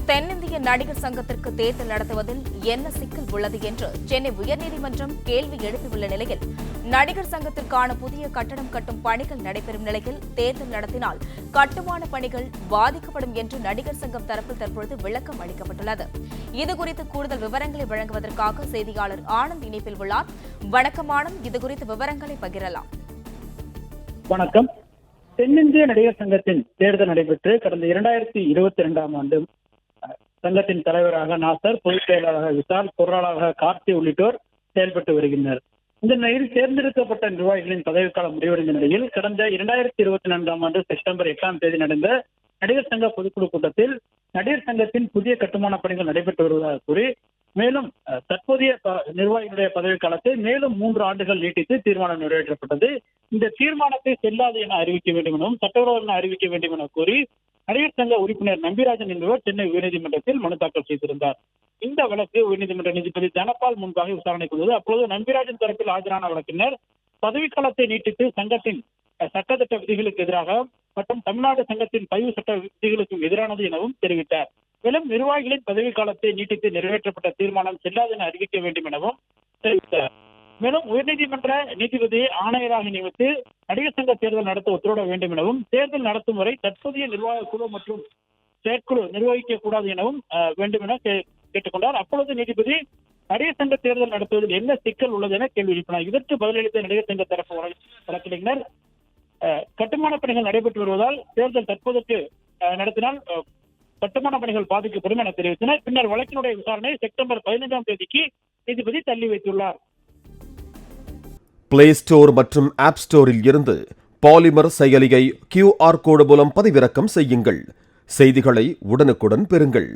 தென்னிந்திய நடிகர் சங்கத்திற்கு தேர்தல் நடத்துவதில் என்ன சிக்கல் உள்ளது என்று சென்னை உயர்நீதிமன்றம் கேள்வி எழுப்பியுள்ள நிலையில் நடிகர் சங்கத்திற்கான புதிய கட்டடம் கட்டும் பணிகள் நடைபெறும் நிலையில் தேர்தல் நடத்தினால் கட்டுமான பணிகள் பாதிக்கப்படும் என்று நடிகர் சங்கம் தரப்பில் தற்பொழுது விளக்கம் அளிக்கப்பட்டுள்ளது. இதுகுறித்து கூடுதல் விவரங்களை வழங்குவதற்காக செய்தியாளர் ஆனந்த் இணைப்பில் உள்ளார். வணக்கம் ஆனந்த், இதுகுறித்து விவரங்களை பகிரலாம். வணக்கம். தென்னிந்திய நடிகர் சங்கத்தின் தேர்தல் நடைபெற்று கடந்த 2022ஆம் ஆண்டு சங்கத்தின் தலைவராக நாசர், பொதுச் செயலாளராக விசால், பொருளாளராக கார்த்தி உள்ளிட்டோர் செயல்பட்டு வருகின்றனர். இந்த நிலையில் தேர்ந்தெடுக்கப்பட்ட நிர்வாகிகளின் பதவிக்காலம் முடிவடைந்த நிலையில் கடந்த 2024ஆம் ஆண்டு செப்டம்பர் 8ஆம் தேதி நடந்த நடிகர் சங்க பொதுக்குழு கூட்டத்தில் நடிகர் சங்கத்தின் புதிய கட்டுமான பணிகள் நடைபெற்று வருவதாக கூறி மேலும் தற்போதைய நிர்வாகிகளுடைய பதவிக்காலத்தை மேலும் 3 ஆண்டுகள் நீட்டித்து தீர்மானம் நிறைவேற்றப்பட்டது. இந்த தீர்மானத்தை செல்லாது என அறிவிக்க வேண்டும் எனவும் சட்டவிரோதம் என அறிவிக்க வேண்டும் என கூறி நடிகர் சங்க உறுப்பினர் நம்பிராஜன் என்பவர் சென்னை உயர்நீதிமன்றத்தில் மனு தாக்கல் செய்திருந்தார். இந்த வழக்கு உயர்நீதிமன்ற நீதிபதி தனபால் முன்பாக விசாரணைக்கு வந்தது. அப்பொழுது நம்பிராஜன் தரப்பில் ஆஜரான வழக்கினர் பதவிக்காலத்தை நீட்டித்து சங்கத்தின் சட்டத்திட்ட விதிகளுக்கு எதிராக மற்றும் தமிழ்நாடு சங்கத்தின் பதிவு சட்ட விதிகளுக்கும் எதிரானது எனவும் தெரிவித்தார். மேலும் நிர்வாகிகளின் பதவிக்காலத்தை நீட்டித்து நிறைவேற்றப்பட்ட தீர்மானம் செல்லாது என அறிவிக்க வேண்டும் எனவும் தெரிவித்தார். மேலும் உயர்நீதிமன்ற நீதிபதியை ஆணையராக நியமித்து நடிகர் சங்க தேர்தல் நடத்த உத்தரவிட வேண்டும் எனவும் தேர்தல் நடத்தும் வரை தற்போதைய நிர்வாக குழு மற்றும் செயற்குழு நிர்வகிக்க கூடாது எனவும் வேண்டும் என கேட்டுக்கொண்டார். அப்பொழுது நீதிபதி நடிகர் சங்க தேர்தல் நடத்துவதில் என்ன சிக்கல் உள்ளது என கேள்வி எழுப்பினார். இதற்கு பதிலளித்த நடிகர் சங்க தரப்பு வழக்கறிஞர் கட்டுமான பணிகள் நடைபெற்று வருவதால் தேர்தல் தற்போதைக்கு நடத்தினால் கட்டுமான பணிகள் பாதிக்கப்படும் என தெரிவித்தனர். பின்னர் வழக்கினுடைய விசாரணை செப்டம்பர் 15ஆம் தேதிக்கு நீதிபதி தள்ளி வைத்துள்ளார். பிளே ஸ்டோர் மற்றும் ஆப் ஸ்டோரில் இருந்து பாலிமர் செயலியை QR கோடு மூலம் பதிவிறக்கம் செய்யுங்கள். செய்திகளை உடனுக்குடன் பெறுங்கள்.